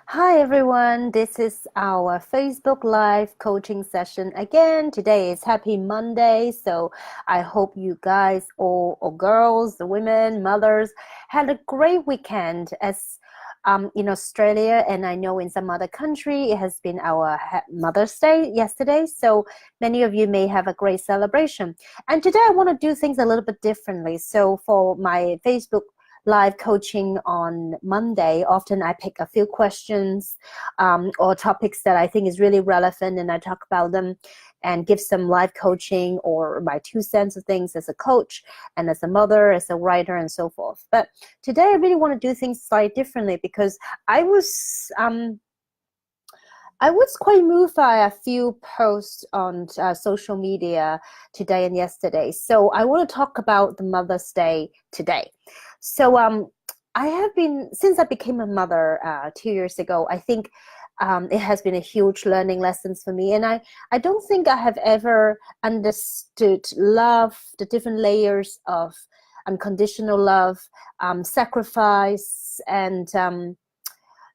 Hi everyone, this is our Facebook Live coaching session again. Today is Happy Monday, so I hope you guys, all or girls, the women, mothers, had a great weekend as in Australia, and I know in some other country it has been our Mother's Day yesterday, so many of you may have a great celebration. And today I want to do things a little bit differently. So for my Facebook live coaching on Monday, often I pick a few questions or topics that I think is really relevant, and I talk about them and give some live coaching or my 2 cents of things as a coach and as a mother, as a writer, and so forth. But today I really want to do things slightly differently because I was um, I was quite moved by a few posts on social media today and yesterday. So I want to talk about the Mother's Day today. So I have been, since I became a mother 2 years ago, I think it has been a huge learning lessons for me. And I don't think I have ever understood love, the different layers of unconditional love, sacrifice, and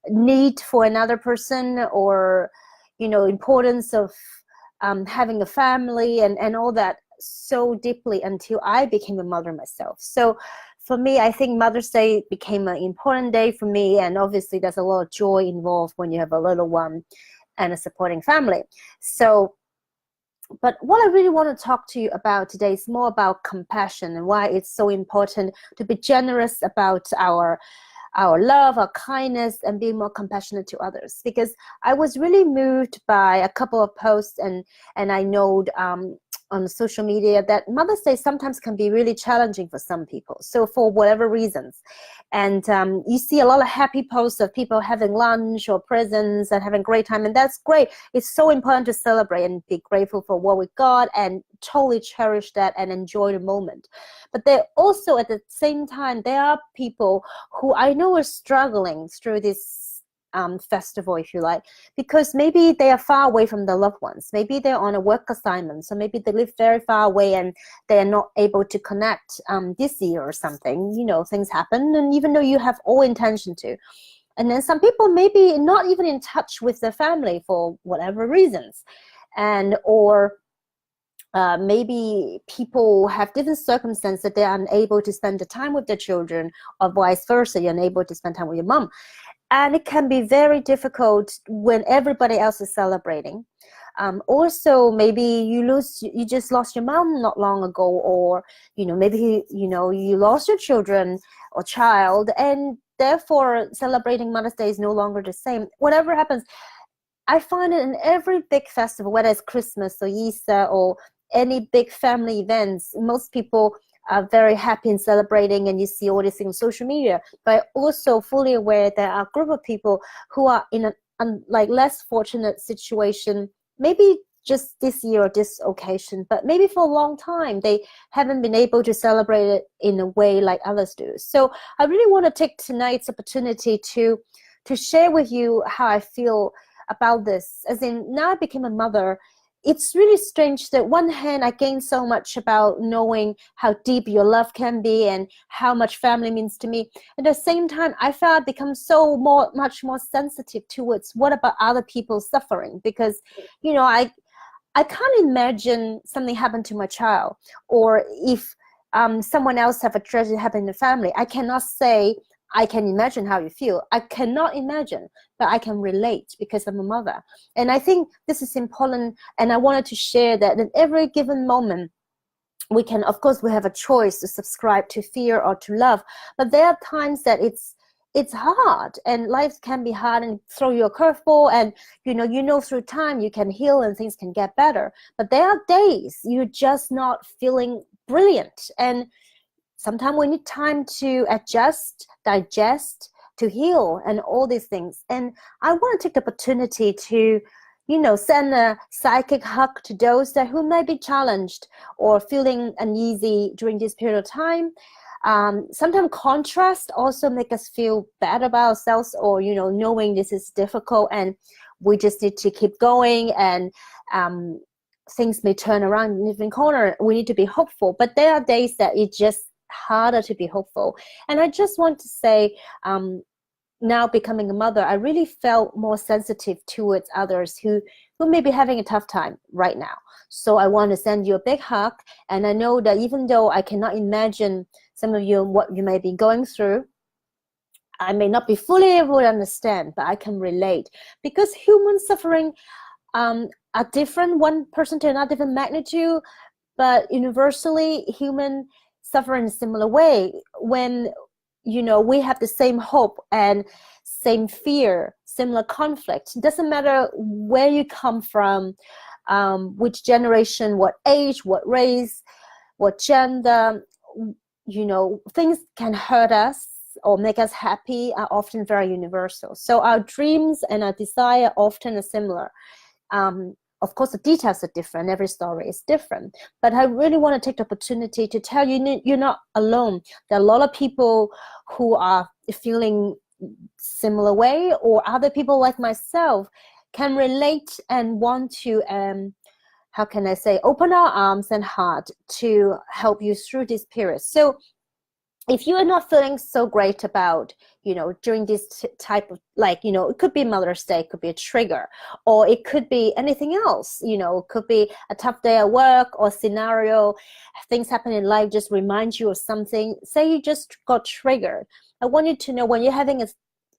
need for another person, or importance of having a family and all that so deeply until I became a mother myself. So for me, I think Mother's Day became an important day for me, and obviously there's a lot of joy involved when you have a little one and a supporting family. So but what I really want to talk to you about today is more about compassion and why it's so important to be generous about our love, our kindness, and being more compassionate to others. Because I was really moved by a couple of posts, and I know on social media that Mother's Day sometimes can be really challenging for some people. So for whatever reasons, and you see a lot of happy posts of people having lunch or presents and having a great time, and that's great. It's so important to celebrate and be grateful for what we got and totally cherish that and enjoy the moment. But there also, at the same time, there are people who I know are struggling through this festival, if you like, because maybe they are far away from their loved ones. Maybe they're on a work assignment, so maybe they live very far away and they are not able to connect this year or something. Things happen, and even though you have all intention to. And then some people maybe not even in touch with their family for whatever reasons, and or maybe people have different circumstances that they're unable to spend the time with their children, or vice versa, you're unable to spend time with your mom. And it can be very difficult when everybody else is celebrating. Also, maybe you just lost your mom not long ago, or maybe you lost your children or child, and therefore celebrating Mother's Day is no longer the same. Whatever happens, I find it in every big festival, whether it's Christmas or Easter or any big family events, most people are very happy and celebrating, and you see all this things on social media. But also fully aware there are a group of people who are in like less fortunate situation, maybe just this year or this occasion, but maybe for a long time they haven't been able to celebrate it in a way like others do. So I really want to take tonight's opportunity to share with you how I feel about this. As in, now I became a mother, it's really strange that one hand I gained so much about knowing how deep your love can be and how much family means to me. At the same time, I felt I become much more sensitive towards what about other people's suffering, because I can't imagine something happened to my child, or if someone else have a tragedy happen in the family. I cannot say I can imagine how you feel. I cannot imagine, but I can relate because I'm a mother. And I think this is important, and I wanted to share that at every given moment, of course, we have a choice to subscribe to fear or to love, but there are times that it's hard, and life can be hard and throw you a curveball, and through time you can heal and things can get better. But there are days you're just not feeling brilliant, and sometimes we need time to adjust, digest, to heal, and all these things. And I want to take the opportunity to send a psychic hug to those who may be challenged or feeling uneasy during this period of time. Sometimes contrast also make us feel bad about ourselves, or knowing this is difficult and we just need to keep going, and things may turn around in a different corner. We need to be hopeful, but there are days that it's just harder to be hopeful. And I just want to say, now becoming a mother, I really felt more sensitive towards others who may be having a tough time right now. So I want to send you a big hug. And I know that even though I cannot imagine some of you what you may be going through, I may not be fully able to understand, but I can relate, because human suffering are different, one person to another, different magnitude, but universally human suffer in a similar way. When we have the same hope and same fear, similar conflict. It doesn't matter where you come from, which generation, what age, what race, what gender, things can hurt us or make us happy are often very universal. So our dreams and our desire often are similar. Of course, the details are different. Every story is different. But I really want to take the opportunity to tell you, you're not alone. There are a lot of people who are feeling similar way, or other people like myself can relate and want to, how can I say, open our arms and heart to help you through this period. So if you are not feeling so great about, during this type of, it could be Mother's Day, it could be a trigger, or it could be anything else, it could be a tough day at work or scenario, things happen in life, just remind you of something. Say you just got triggered. I want you to know, when you're having a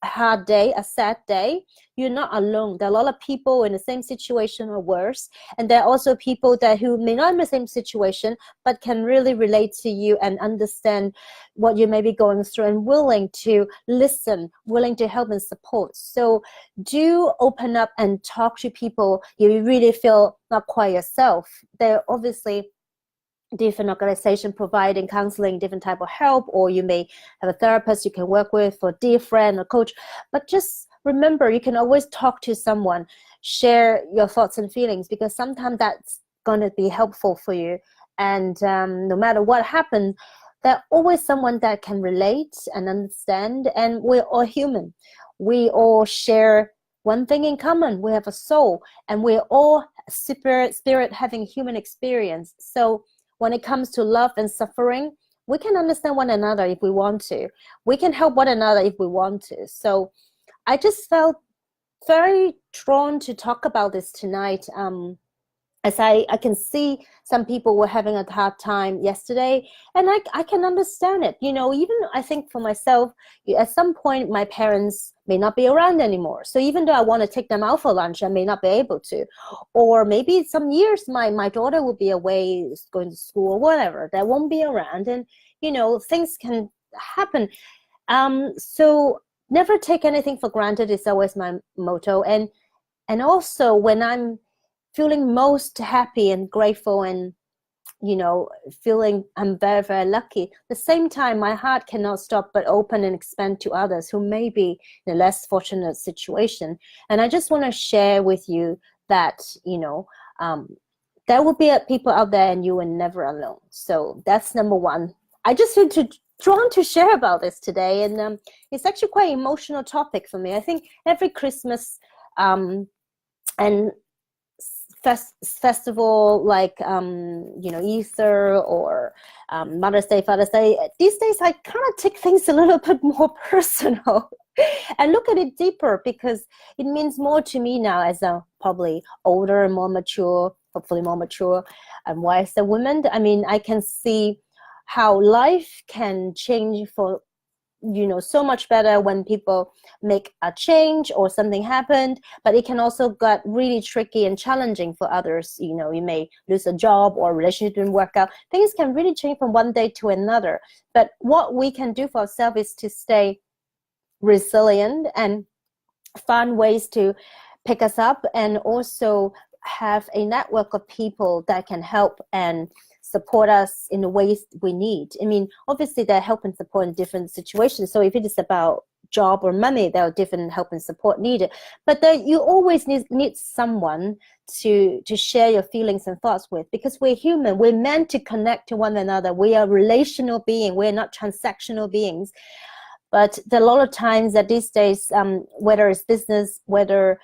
hard day, a sad day, you're not alone. There are a lot of people in the same situation or worse, and there are also people who may not be in the same situation but can really relate to you and understand what you may be going through, and willing to listen, willing to help and support. So do open up and talk to people if you really feel not quite yourself. There are obviously different organizations providing counseling, different type of help, or you may have a therapist you can work with, or a dear friend or coach. But just remember, you can always talk to someone, share your thoughts and feelings, because sometimes that's going to be helpful for you. And no matter what happens, there's always someone that can relate and understand. And we're all human. We all share one thing in common. We have a soul, and we're all spirit having human experience. So when it comes to love and suffering, we can understand one another if we want to. We can help one another if we want to. So I just felt very drawn to talk about this tonight. As I can see some people were having a hard time yesterday, and I can understand it. Even I think for myself, at some point my parents may not be around anymore. So even though I want to take them out for lunch, I may not be able to. Or maybe some years my daughter will be away, going to school or whatever, that won't be around. And, things can happen. So never take anything for granted is always my motto. And also when I'm feeling most happy and grateful and, feeling I'm very, very lucky, at the same time, my heart cannot stop but open and expand to others who may be in a less fortunate situation. And I just want to share with you that, there will be people out there and you are never alone. So that's number one. I just feel drawn to share about this today. And it's actually quite an emotional topic for me. I think every Christmas and festival like Easter or Mother's Day, Father's Day, these days I kind of take things a little bit more personal and look at it deeper, because it means more to me now as a probably older and more mature, hopefully more mature and wiser woman. I mean, I can see how life can change for so much better when people make a change or something happened, but it can also get really tricky and challenging for others. You may lose a job or a relationship didn't work out. Things can really change from one day to another. But what we can do for ourselves is to stay resilient and find ways to pick us up, and also have a network of people that can help and support us in the ways we need. I mean, obviously they help and support in different situations. So if it is about job or money, there are different help and support needed. But you always need someone to share your feelings and thoughts with, because we're human. We're meant to connect to one another. We are relational beings. We're not transactional beings. But there are a lot of times that these days, whether it's business, whether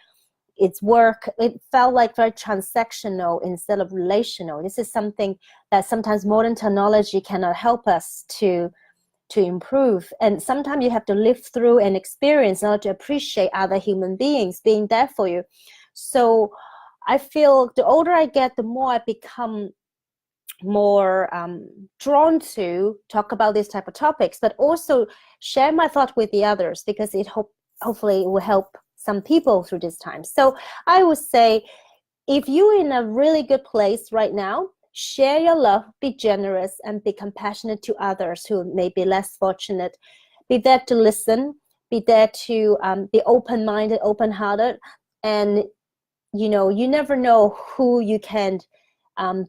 it's work, it felt like very transactional instead of relational. This is something that sometimes modern technology cannot help us to to improve. And sometimes you have to live through and experience in order to appreciate other human beings being there for you. So I feel the older I get, the more I become more drawn to talk about these type of topics, but also share my thought with the others, because hopefully it will help some people through this time. So I would say, if you're in a really good place right now, share your love, be generous, and be compassionate to others who may be less fortunate. Be there to listen, be there to be open-minded, open-hearted, and you never know who you can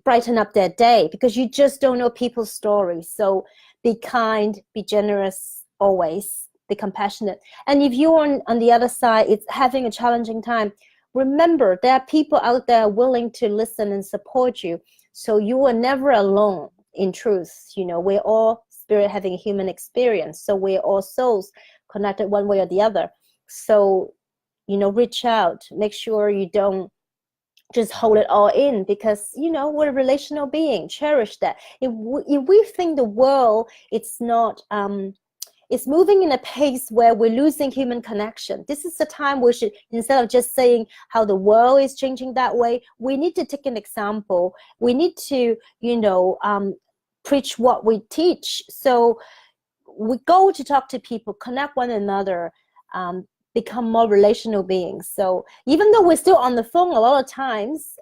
brighten up their day, because you just don't know people's stories. So be kind, be generous always, be compassionate. And if you're on the other side, it's having a challenging time, remember there are people out there willing to listen and support you. So you are never alone. In truth, we're all spirit having a human experience. So we're all souls connected one way or the other. So reach out, make sure you don't just hold it all in, because we're a relational being. Cherish that. If we think the world, it's not it's moving in a pace where we're losing human connection, this is the time we should, instead of just saying how the world is changing that way, we need to take an example. We need to preach what we teach. So we go to talk to people, connect one another, become more relational beings. So even though we're still on the phone a lot of times,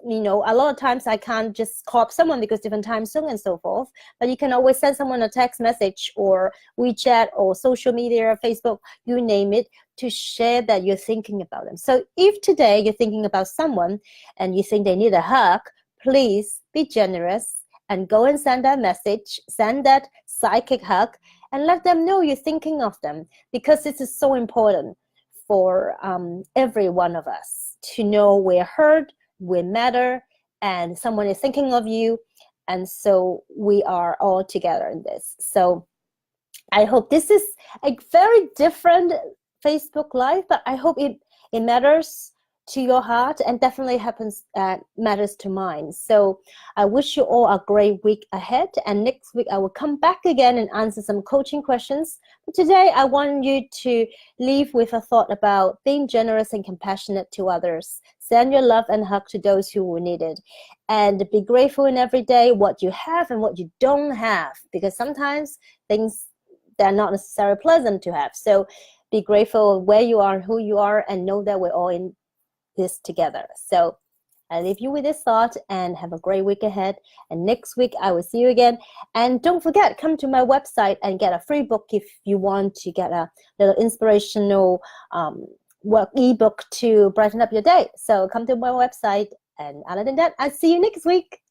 I can't just call up someone because different time zone and so forth, but you can always send someone a text message or WeChat or social media, Facebook, you name it, to share that you're thinking about them. So if today you're thinking about someone and you think they need a hug, please be generous and go and send that message, send that psychic hug, and let them know you're thinking of them, because this is so important for every one of us to know we're heard, we matter, and someone is thinking of you. And so we are all together in this. So I hope this is a very different Facebook Live, but I hope it matters to your heart, and definitely matters to mine. So I wish you all a great week ahead, and next week I will come back again and answer some coaching questions. But today I want you to leave with a thought about being generous and compassionate to others. Send your love and hug to those who will need it, and be grateful in every day what you have and what you don't have, because sometimes things, they're not necessarily pleasant to have. So be grateful where you are and who you are, and know that we're all in this together. So I leave you with this thought, and have a great week ahead. And next week I will see you again. And don't forget, come to my website and get a free book if you want to get a little inspirational ebook to brighten up your day. So come to my website, and other than that, I'll see you next week.